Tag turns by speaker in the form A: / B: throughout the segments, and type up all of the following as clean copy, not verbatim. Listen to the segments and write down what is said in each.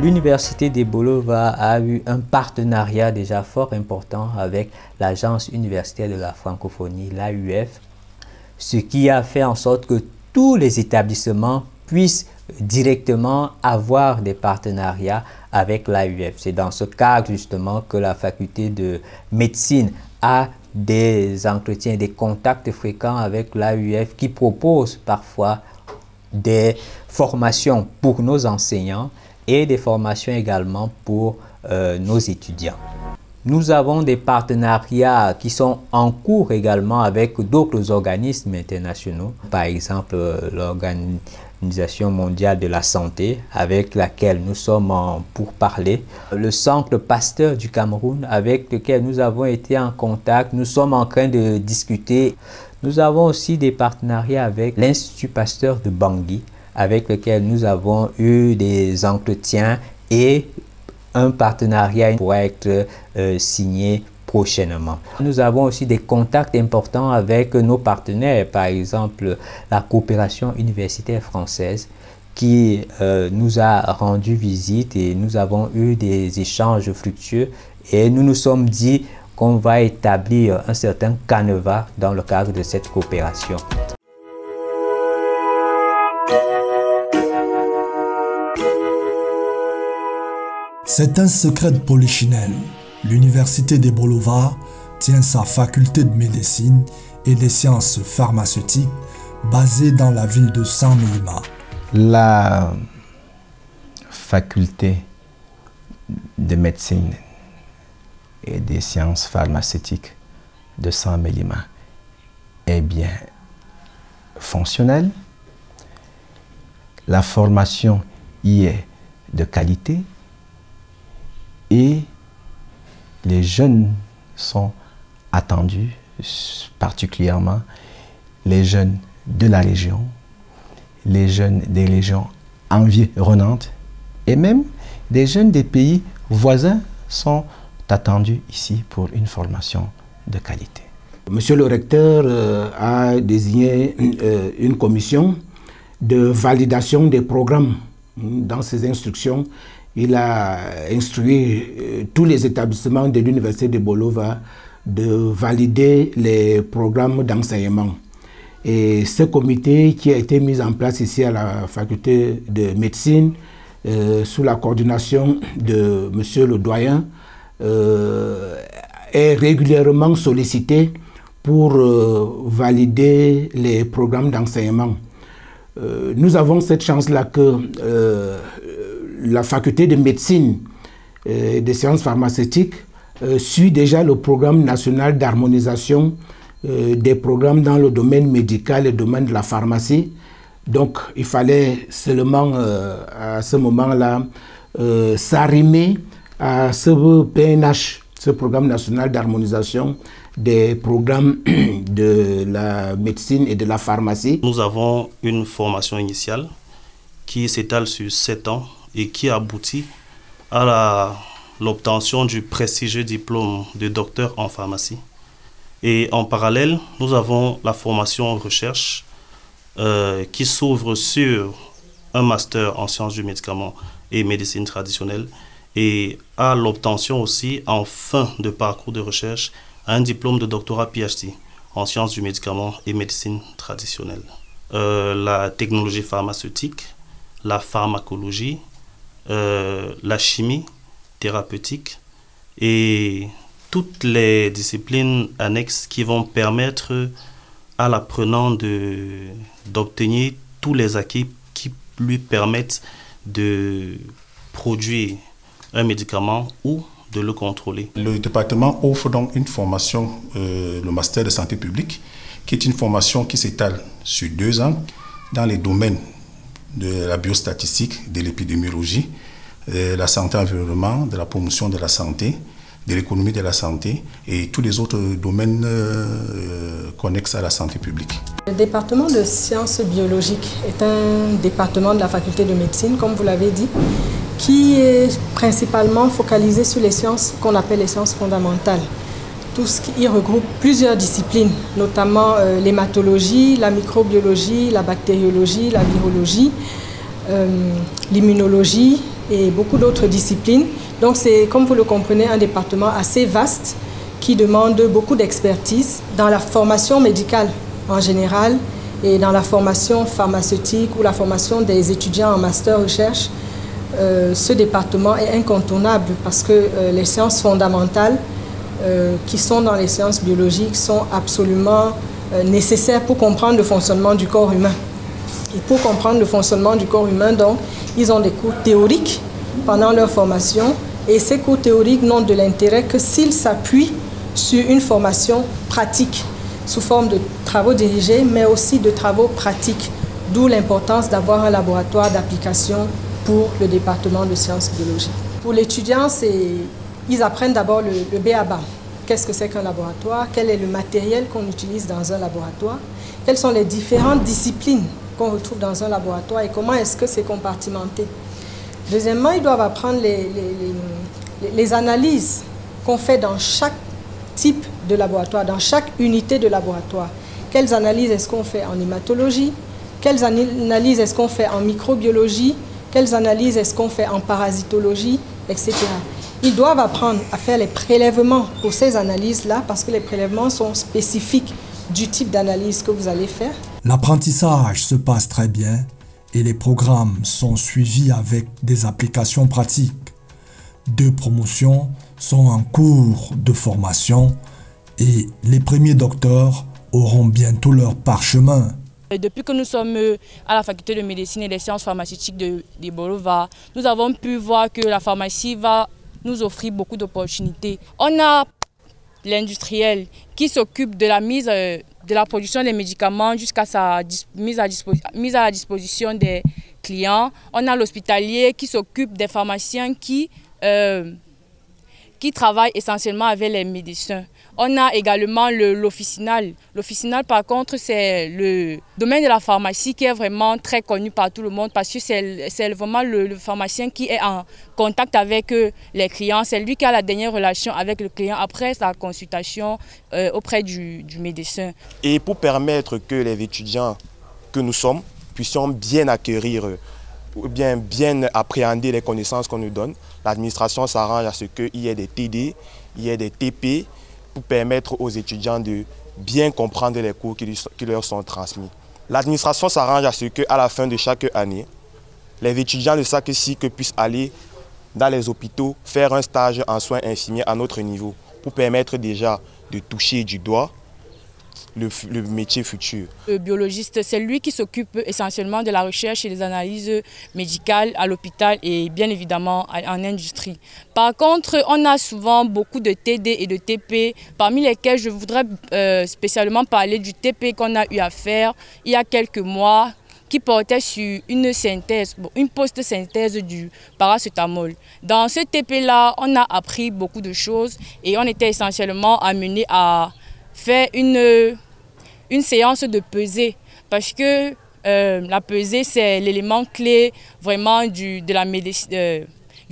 A: L'Université de Bolova a eu un partenariat déjà fort important avec l'Agence universitaire de la francophonie, l'AUF, ce qui a fait en sorte que tous les établissements puissent directement avoir des partenariats avec l'AUF. C'est dans ce cadre justement que la faculté de médecine a des entretiens, des contacts fréquents avec l'AUF qui propose parfois des formations pour nos enseignants et des formations également pour nos étudiants. Nous avons des partenariats qui sont en cours également avec d'autres organismes internationaux, par exemple l'Organisation mondiale de la santé avec laquelle nous sommes en pourparlers, le Centre Pasteur du Cameroun avec lequel nous avons été en contact, nous sommes en train de discuter. Nous avons aussi des partenariats avec l'Institut Pasteur de Bangui avec lequel nous avons eu des entretiens et un partenariat pourra être signé prochainement. Nous avons aussi des contacts importants avec nos partenaires, par exemple la coopération universitaire française qui nous a rendu visite et nous avons eu des échanges fructueux et nous nous sommes dit qu'on va établir un certain canevas dans le cadre de cette coopération.
B: C'est un secret de polichinelle. L'Université de Bolova tient sa faculté de médecine et des sciences pharmaceutiques basée dans la ville de Saint-Mélima.
C: La faculté de médecine et des sciences pharmaceutiques de Saint-Mélima est bien fonctionnelle. La formation y est de qualité. Et les jeunes sont attendus, particulièrement les jeunes de la région, les jeunes des régions environnantes et même des jeunes des pays voisins sont attendus ici pour une formation de qualité.
D: Monsieur le recteur a désigné une commission de validation des programmes. Dans ses instructions, il a instruit tous les établissements de l'Université de Bolova de valider les programmes d'enseignement. Et ce comité qui a été mis en place ici à la faculté de médecine, sous la coordination de monsieur le doyen, est régulièrement sollicité pour valider les programmes d'enseignement. Nous avons cette chance-là que la faculté de médecine et des sciences pharmaceutiques suit déjà le programme national d'harmonisation des programmes dans le domaine médical et le domaine de la pharmacie. Donc il fallait seulement à ce moment-là s'arrimer à ce PNH, ce programme national d'harmonisation des programmes de la médecine et de la pharmacie.
E: Nous avons une formation initiale qui s'étale sur 7 ans et qui aboutit à l'obtention du prestigieux diplôme de docteur en pharmacie. Et en parallèle, nous avons la formation en recherche qui s'ouvre sur un master en sciences du médicament et médecine traditionnelle et à l'obtention aussi en fin de parcours de recherche un diplôme de doctorat PhD en sciences du médicament et médecine traditionnelle. La technologie pharmaceutique, la pharmacologie, la chimie thérapeutique et toutes les disciplines annexes qui vont permettre à l'apprenant d'obtenir tous les acquis qui lui permettent de produire un médicament ou de le contrôler.
F: Le département offre donc une formation, le master de santé publique, qui est une formation qui s'étale sur 2 ans dans les domaines de la biostatistique, de l'épidémiologie, de la santé environnement, de la promotion de la santé, de l'économie de la santé et tous les autres domaines connexes à la santé publique.
G: Le département de sciences biologiques est un département de la faculté de médecine, comme vous l'avez dit, qui est principalement focalisé sur les sciences qu'on appelle les sciences fondamentales. Tout ce qui regroupe plusieurs disciplines, notamment l'hématologie, la microbiologie, la bactériologie, la virologie, l'immunologie, et beaucoup d'autres disciplines. Donc c'est, comme vous le comprenez, un département assez vaste qui demande beaucoup d'expertise dans la formation médicale en général et dans la formation pharmaceutique ou la formation des étudiants en master recherche. Ce département est incontournable parce que les sciences fondamentales qui sont dans les sciences biologiques sont absolument nécessaires pour comprendre le fonctionnement du corps humain. Et pour comprendre le fonctionnement du corps humain, donc, ils ont des cours théoriques pendant leur formation et ces cours théoriques n'ont de l'intérêt que s'ils s'appuient sur une formation pratique sous forme de travaux dirigés mais aussi de travaux pratiques, d'où l'importance d'avoir un laboratoire d'application pour le département de sciences biologiques. Pour l'étudiant, ils apprennent d'abord le b.a.-ba. Qu'est-ce que c'est qu'un laboratoire? Quel est le matériel qu'on utilise dans un laboratoire? Quelles sont les différentes disciplines qu'on retrouve dans un laboratoire et comment est-ce que c'est compartimenté? Deuxièmement, ils doivent apprendre les analyses qu'on fait dans chaque type de laboratoire, dans chaque unité de laboratoire. Quelles analyses est-ce qu'on fait en hématologie? Quelles analyses est-ce qu'on fait en microbiologie? Quelles analyses est-ce qu'on fait en parasitologie, etc. Ils doivent apprendre à faire les prélèvements pour ces analyses-là parce que les prélèvements sont spécifiques du type d'analyse que vous allez faire.
B: L'apprentissage se passe très bien et les programmes sont suivis avec des applications pratiques. 2 promotions sont en cours de formation et les premiers docteurs auront bientôt leur parchemin.
H: Depuis que nous sommes à la faculté de médecine et des sciences pharmaceutiques de Bolova, nous avons pu voir que la pharmacie va nous offrir beaucoup d'opportunités. On a l'industriel qui s'occupe de la mise de la production des médicaments jusqu'à sa mise à la disposition des clients. On a l'hospitalier qui s'occupe des pharmaciens qui travaillent essentiellement avec les médecins. On a également l'officinal. L'officinal, par contre, c'est le domaine de la pharmacie qui est vraiment très connu par tout le monde parce que c'est vraiment le pharmacien qui est en contact avec les clients. C'est lui qui a la dernière relation avec le client après sa consultation auprès du médecin.
I: Et pour permettre que les étudiants que nous sommes puissions bien acquérir ou bien appréhender les connaissances qu'on nous donne, l'administration s'arrange à ce qu'il y ait des TD, il y ait des TP, pour permettre aux étudiants de bien comprendre les cours qui leur sont transmis. L'administration s'arrange à ce qu'à la fin de chaque année, les étudiants de chaque cycle puissent aller dans les hôpitaux faire un stage en soins infirmiers à notre niveau pour permettre déjà de toucher du doigt le métier futur.
H: Le biologiste, c'est lui qui s'occupe essentiellement de la recherche et des analyses médicales à l'hôpital et bien évidemment en industrie. Par contre, on a souvent beaucoup de TD et de TP, parmi lesquels je voudrais spécialement parler du TP qu'on a eu à faire il y a quelques mois, qui portait sur une synthèse, une post-synthèse du paracétamol. Dans ce TP-là, on a appris beaucoup de choses et on était essentiellement amené à faire une séance de pesée parce que la pesée, c'est l'élément clé vraiment du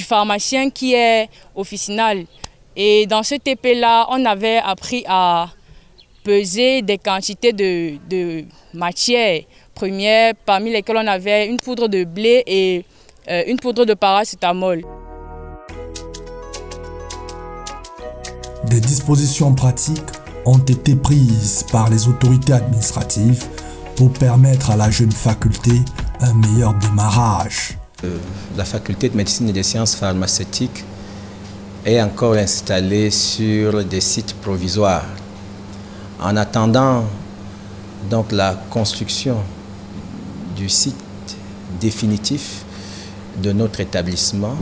H: pharmacien qui est officinal. Et dans ce TP-là, on avait appris à peser des quantités de matières premières, parmi lesquelles on avait une poudre de blé et une poudre de paracétamol.
B: Des dispositions pratiques ont été prises par les autorités administratives pour permettre à la jeune faculté un meilleur démarrage.
C: La faculté de médecine et des sciences pharmaceutiques est encore installée sur des sites provisoires. En attendant donc la construction du site définitif de notre établissement,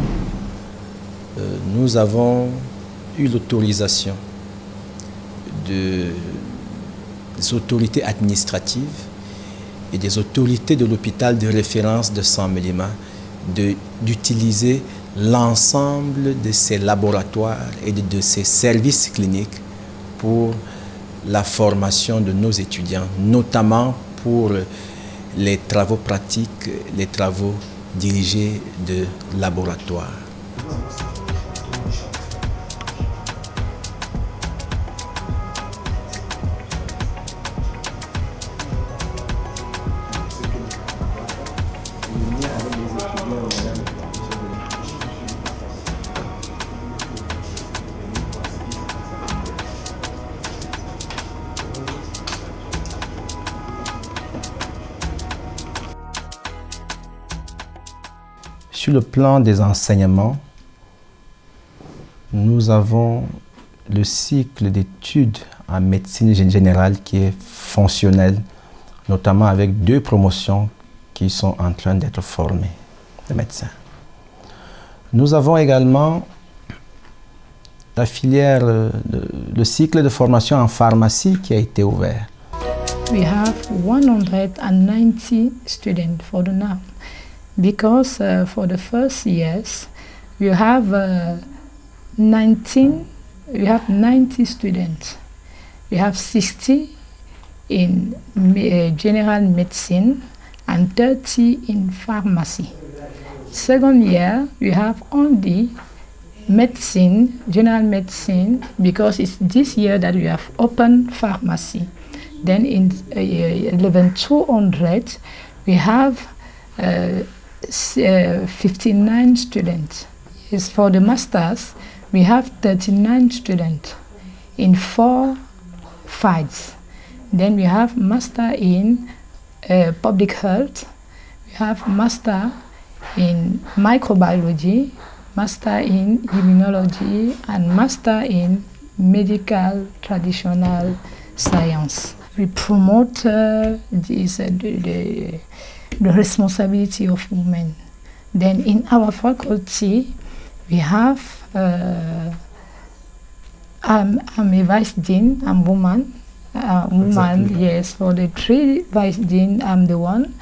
C: nous avons eu l'autorisation des autorités administratives et des autorités de l'hôpital de référence de Saint-Médéma d'utiliser l'ensemble de ces laboratoires et de ces services cliniques pour la formation de nos étudiants, notamment pour les travaux pratiques, les travaux dirigés de laboratoire. Sur le plan des enseignements, nous avons le cycle d'études en médecine générale qui est fonctionnel, notamment avec 2 promotions qui sont en train d'être formées de médecins. Nous avons également la filière, le cycle de formation en pharmacie qui a été ouvert.
J: We have 190 students for the now, because for the first years we have 90 students. We have 60 in general medicine and 30 in pharmacy. Second year we have only medicine, general medicine, because it's this year that we have open pharmacy. Then in level 200 we have 59 students. Yes, for the masters we have 39 students in 4 fields. Then we have master in public health, we have master in microbiology, master in immunology, and master in medical traditional science. We promote the responsibility of women. Then in our faculty, we have, I'm a vice dean, I'm woman, exactly. Yes, for the 3 vice dean, I'm the one.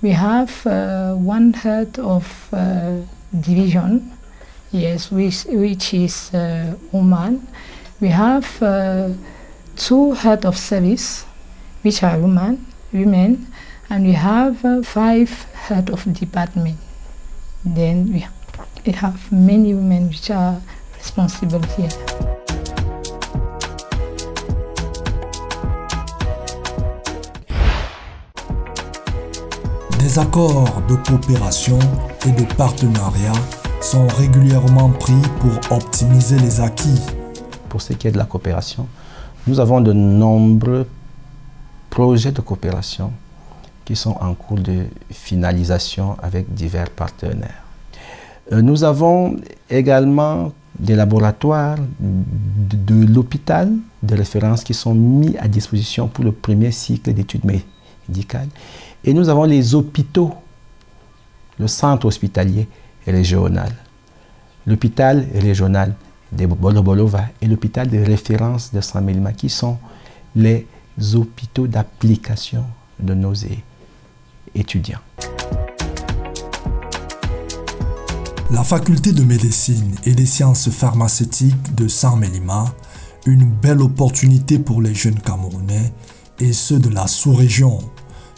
J: We have 1 head of division, yes, which is woman. We have 2 head of service, which are women, and we have 5 head of department. Then we have many women which are responsible here.
B: Des accords de coopération et de partenariat sont régulièrement pris pour optimiser les acquis.
C: Pour ce qui est de la coopération, nous avons de nombreux projets de coopération qui sont en cours de finalisation avec divers partenaires. Nous avons également des laboratoires de l'hôpital de référence qui sont mis à disposition pour le premier cycle d'études médicales. Et nous avons les hôpitaux, le centre hospitalier régional, l'hôpital régional de Bolobolova et l'hôpital de référence de Saint-Mélima qui sont les hôpitaux d'application de nos étudiants.
B: La faculté de médecine et des sciences pharmaceutiques de Saint-Mélima, une belle opportunité pour les jeunes Camerounais et ceux de la sous-région.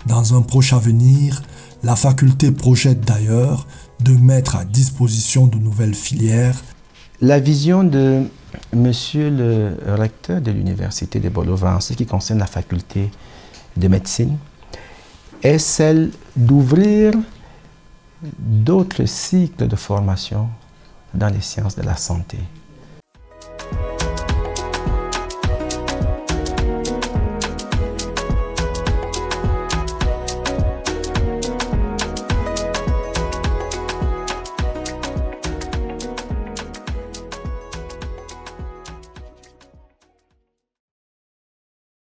B: Dans un proche avenir, la faculté projette d'ailleurs de mettre à disposition de nouvelles filières.
C: La vision de monsieur le recteur de l'université de Bolova en ce qui concerne la faculté de médecine est celle d'ouvrir d'autres cycles de formation dans les sciences de la santé.